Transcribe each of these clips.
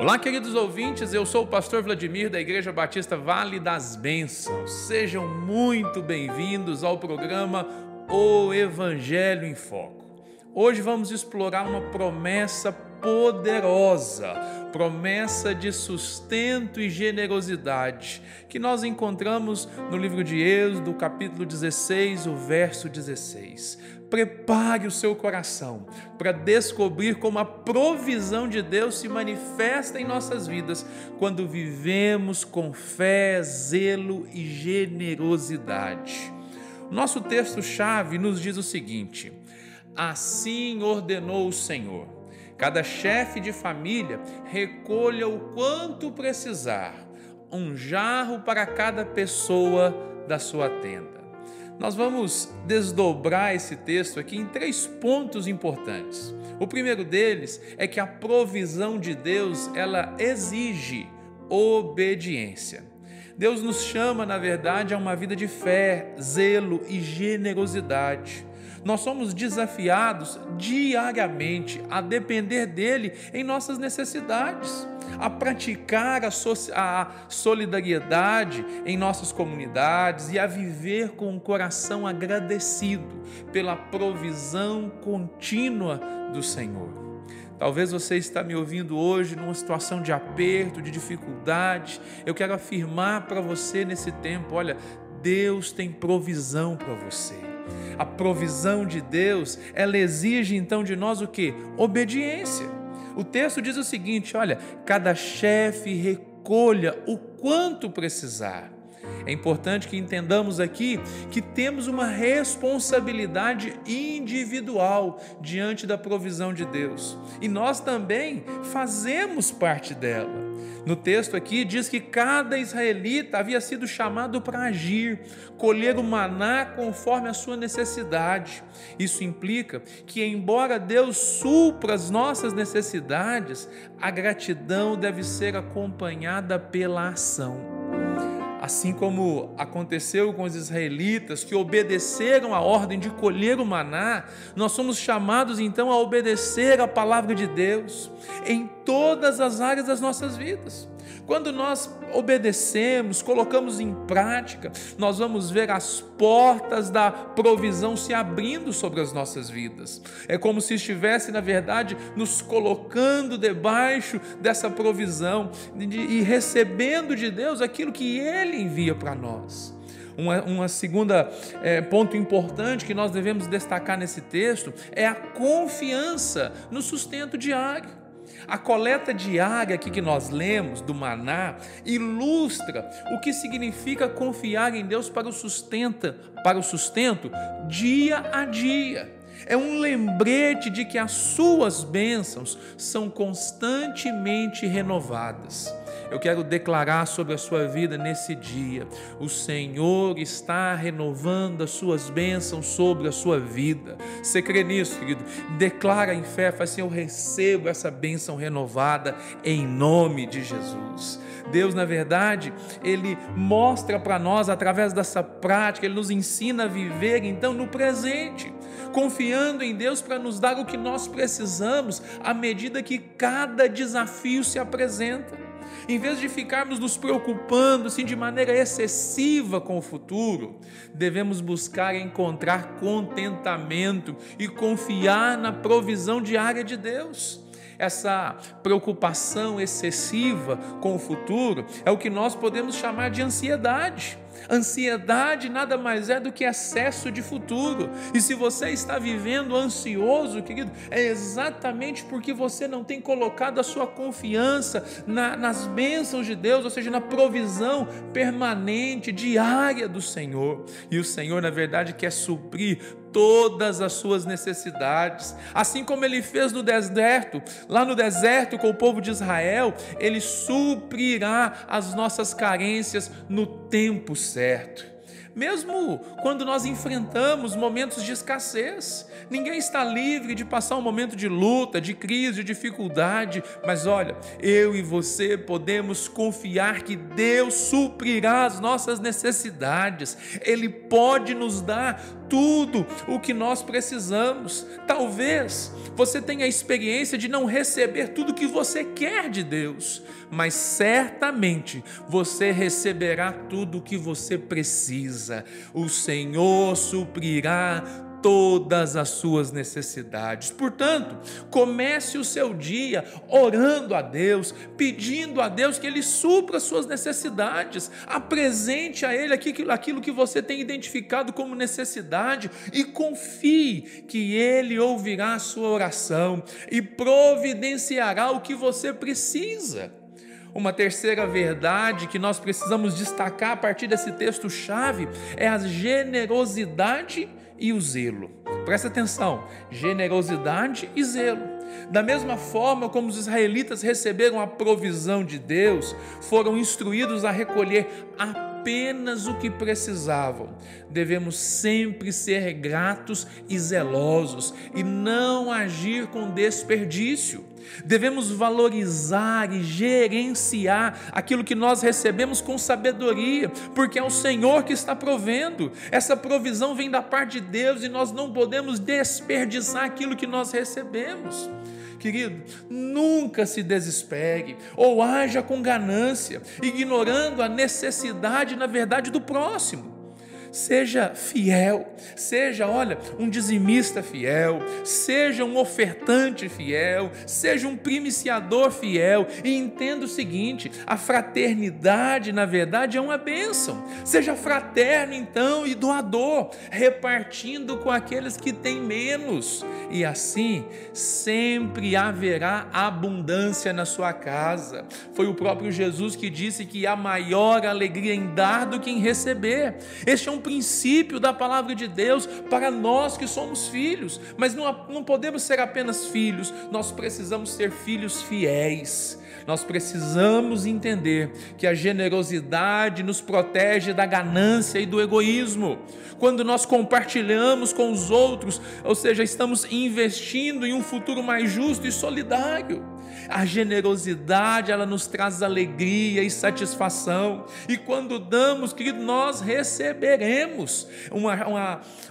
Olá, queridos ouvintes, eu sou o pastor Vladimir da Igreja Batista Vale das Bênçãos. Sejam muito bem-vindos ao programa O Evangelho em Foco. Hoje vamos explorar uma promessa poderosa, promessa de sustento e generosidade, que nós encontramos no livro de Êxodo, capítulo 16, o verso 16. Prepare o seu coração para descobrir como a provisão de Deus se manifesta em nossas vidas quando vivemos com fé, zelo e generosidade. Nosso texto-chave nos diz o seguinte: assim ordenou o Senhor. Cada chefe de família recolha o quanto precisar, um jarro para cada pessoa da sua tenda. Nós vamos desdobrar esse texto aqui em 3 pontos importantes. O primeiro deles é que a provisão de Deus, ela exige obediência. Deus nos chama, na verdade, a uma vida de fé, zelo e generosidade. Nós somos desafiados diariamente a depender dele em nossas necessidades, a praticar a solidariedade em nossas comunidades e a viver com um coração agradecido pela provisão contínua do Senhor. Talvez você está me ouvindo hoje numa situação de aperto, de dificuldade. Eu quero afirmar para você nesse tempo, olha, Deus tem provisão para você. A provisão de Deus, ela exige então de nós o quê? Obediência. O texto diz o seguinte, olha, cada chefe recolha o quanto precisar. É importante que entendamos aqui que temos uma responsabilidade individual diante da provisão de Deus. E nós também fazemos parte dela. No texto aqui diz que cada israelita havia sido chamado para agir, colher o maná conforme a sua necessidade. Isso implica que, embora Deus supra as nossas necessidades, a gratidão deve ser acompanhada pela ação. Assim como aconteceu com os israelitas que obedeceram a ordem de colher o maná, nós somos chamados então a obedecer a palavra de Deus em todas as áreas das nossas vidas. Quando nós obedecemos, colocamos em prática, nós vamos ver as portas da provisão se abrindo sobre as nossas vidas. É como se estivesse, na verdade, nos colocando debaixo dessa provisão e recebendo de Deus aquilo que Ele envia para nós. Uma segunda ponto importante que nós devemos destacar nesse texto é a confiança no sustento diário. A coleta diária aqui que nós lemos do maná ilustra o que significa confiar em Deus para o sustento dia a dia. É um lembrete de que as suas bênçãos são constantemente renovadas. Eu quero declarar sobre a sua vida nesse dia: o Senhor está renovando as suas bênçãos sobre a sua vida. Você crê nisso, querido? Declara em fé, faz assim: eu recebo essa bênção renovada em nome de Jesus. Deus, na verdade, Ele mostra para nós, através dessa prática, Ele nos ensina a viver, então, no presente, confiando em Deus para nos dar o que nós precisamos, à medida que cada desafio se apresenta. Em vez de ficarmos nos preocupando assim, de maneira excessiva com o futuro, devemos buscar encontrar contentamento e confiar na provisão diária de Deus. Essa preocupação excessiva com o futuro é o que nós podemos chamar de ansiedade. Ansiedade nada mais é do que excesso de futuro. E se você está vivendo ansioso, querido, é exatamente porque você não tem colocado a sua confiança nas bênçãos de Deus, ou seja, na provisão permanente, diária do Senhor. E o Senhor, na verdade, quer suprir todas as suas necessidades, assim como Ele fez no deserto, lá no deserto com o povo de Israel, Ele suprirá as nossas carências no tempo certo. Mesmo quando nós enfrentamos momentos de escassez, ninguém está livre de passar um momento de luta, de crise, de dificuldade, mas olha, eu e você podemos confiar que Deus suprirá as nossas necessidades. Ele pode nos dar tudo o que nós precisamos. Talvez você tenha a experiência de não receber tudo o que você quer de Deus, mas certamente você receberá tudo o que você precisa. O Senhor suprirá todas as suas necessidades. Portanto, comece o seu dia orando a Deus, pedindo a Deus que Ele supra as suas necessidades. Apresente a Ele aquilo que você tem identificado como necessidade e confie que Ele ouvirá a sua oração e providenciará o que você precisa. Uma terceira verdade que nós precisamos destacar a partir desse texto-chave é a generosidade e o zelo. Presta atenção, generosidade e zelo. Da mesma forma como os israelitas receberam a provisão de Deus, foram instruídos a recolher apenas o que precisavam. Devemos sempre ser gratos e zelosos e não agir com desperdício. Devemos valorizar e gerenciar aquilo que nós recebemos com sabedoria, porque é o Senhor que está provendo. Essa provisão vem da parte de Deus e nós não podemos desperdiçar aquilo que nós recebemos. Querido, nunca se desespere ou haja com ganância, ignorando a necessidade, na verdade, do próximo. Seja fiel, seja, um dizimista fiel, seja um ofertante fiel, seja um primiciador fiel, e entenda o seguinte: a fraternidade, na verdade, é uma bênção. Seja fraterno, então, e doador, repartindo com aqueles que têm menos, e assim sempre haverá abundância na sua casa. Foi o próprio Jesus que disse que há maior alegria em dar do que em receber. Este é um princípio da palavra de Deus para nós que somos filhos, mas não podemos ser apenas filhos, nós precisamos ser filhos fiéis. Nós precisamos entender que a generosidade nos protege da ganância e do egoísmo. Quando nós compartilhamos com os outros, ou seja, estamos investindo em um futuro mais justo e solidário. A generosidade, ela nos traz alegria e satisfação, e quando damos, querido, nós receberemos.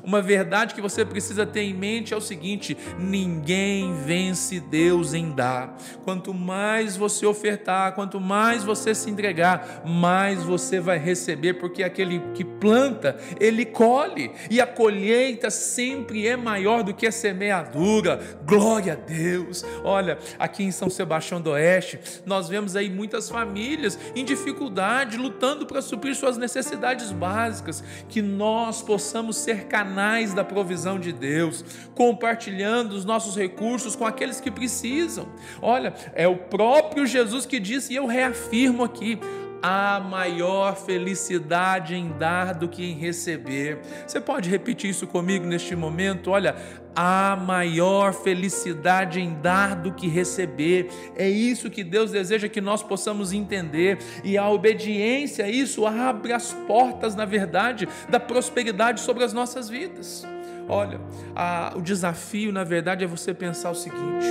Uma verdade que você precisa ter em mente é o seguinte: ninguém vence Deus em dar. Quanto mais você ofertar, quanto mais você se entregar, mais você vai receber, porque aquele que planta, ele colhe, e a colheita sempre é maior do que a semeadura. Glória a Deus. Olha, aqui em São Sebastião do Oeste, nós vemos aí muitas famílias em dificuldade, lutando para suprir suas necessidades básicas. Que nós possamos ser canais da provisão de Deus, compartilhando os nossos recursos com aqueles que precisam. Olha, é o próprio Jesus que disse, e eu reafirmo aqui: há maior felicidade em dar do que em receber. Você pode repetir isso comigo neste momento? Olha, há maior felicidade em dar do que receber. É isso que Deus deseja que nós possamos entender, e a obediência a isso abre as portas, na verdade, da prosperidade sobre as nossas vidas. Olha, o desafio, na verdade, é você pensar o seguinte: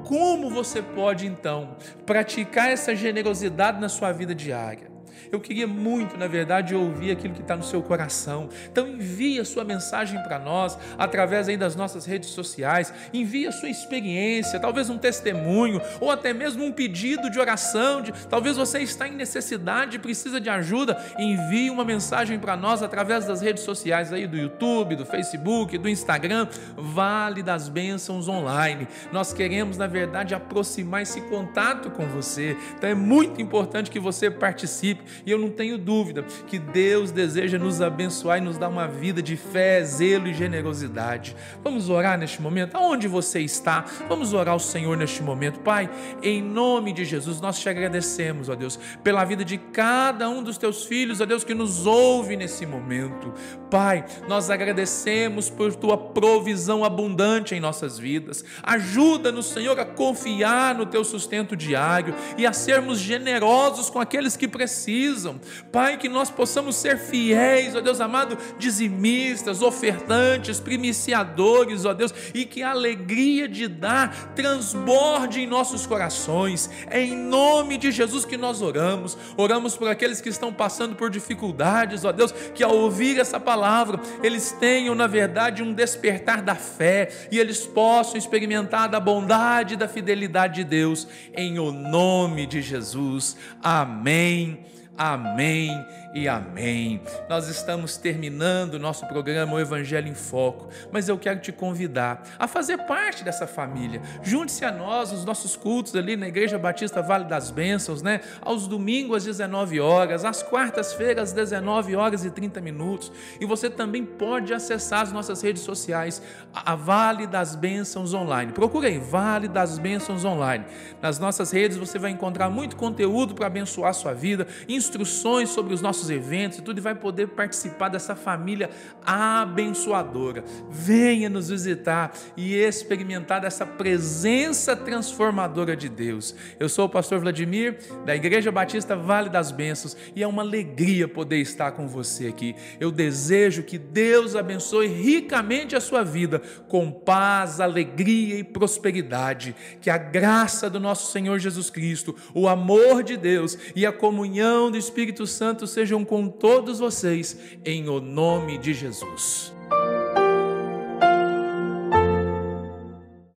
como você pode, então, praticar essa generosidade na sua vida diária? Eu queria muito, na verdade, ouvir aquilo que está no seu coração. Então envie a sua mensagem para nós, através aí das nossas redes sociais. Envie a sua experiência, talvez um testemunho, ou até mesmo um pedido de oração. Talvez você está em necessidade e precisa de ajuda. Envie uma mensagem para nós através das redes sociais aí, do YouTube, do Facebook, do Instagram, Vale das Bênçãos Online. Nós queremos, na verdade, aproximar esse contato com você. Então é muito importante que você participe. E eu não tenho dúvida que Deus deseja nos abençoar e nos dar uma vida de fé, zelo e generosidade. Vamos orar neste momento? Aonde você está? Vamos orar ao Senhor neste momento. Pai, em nome de Jesus, nós te agradecemos, ó Deus, pela vida de cada um dos teus filhos, ó Deus, que nos ouve nesse momento. Pai, nós agradecemos por tua provisão abundante em nossas vidas. Ajuda-nos, Senhor, a confiar no teu sustento diário e a sermos generosos com aqueles que precisam. precisam. Pai, que nós possamos ser fiéis, ó Deus amado, dizimistas, ofertantes, primiciadores, ó Deus, e que a alegria de dar transborde em nossos corações. É em nome de Jesus que nós oramos por aqueles que estão passando por dificuldades, ó Deus, que ao ouvir essa palavra, eles tenham na verdade um despertar da fé, e eles possam experimentar da bondade e da fidelidade de Deus, em o nome de Jesus. Amém. Amém e amém. Nós estamos terminando o nosso programa, o Evangelho em Foco, mas eu quero te convidar a fazer parte dessa família. Junte-se a nós nos nossos cultos ali na Igreja Batista Vale das Bênçãos, aos domingos às 19 horas, às quartas-feiras às 19 horas e 30 minutos, e você também pode acessar as nossas redes sociais, a Vale das Bênçãos Online. Procure aí, Vale das Bênçãos Online. Nas nossas redes você vai encontrar muito conteúdo para abençoar a sua vida, instruções sobre os nossos eventos e tudo, e vai poder participar dessa família abençoadora. Venha nos visitar e experimentar dessa presença transformadora de Deus. Eu sou o pastor Vladimir, da Igreja Batista Vale das Bênçãos, e é uma alegria poder estar com você aqui. Eu desejo que Deus abençoe ricamente a sua vida, com paz, alegria e prosperidade. Que a graça do nosso Senhor Jesus Cristo, o amor de Deus e a comunhão do Espírito Santo sejam com todos vocês, em o nome de Jesus.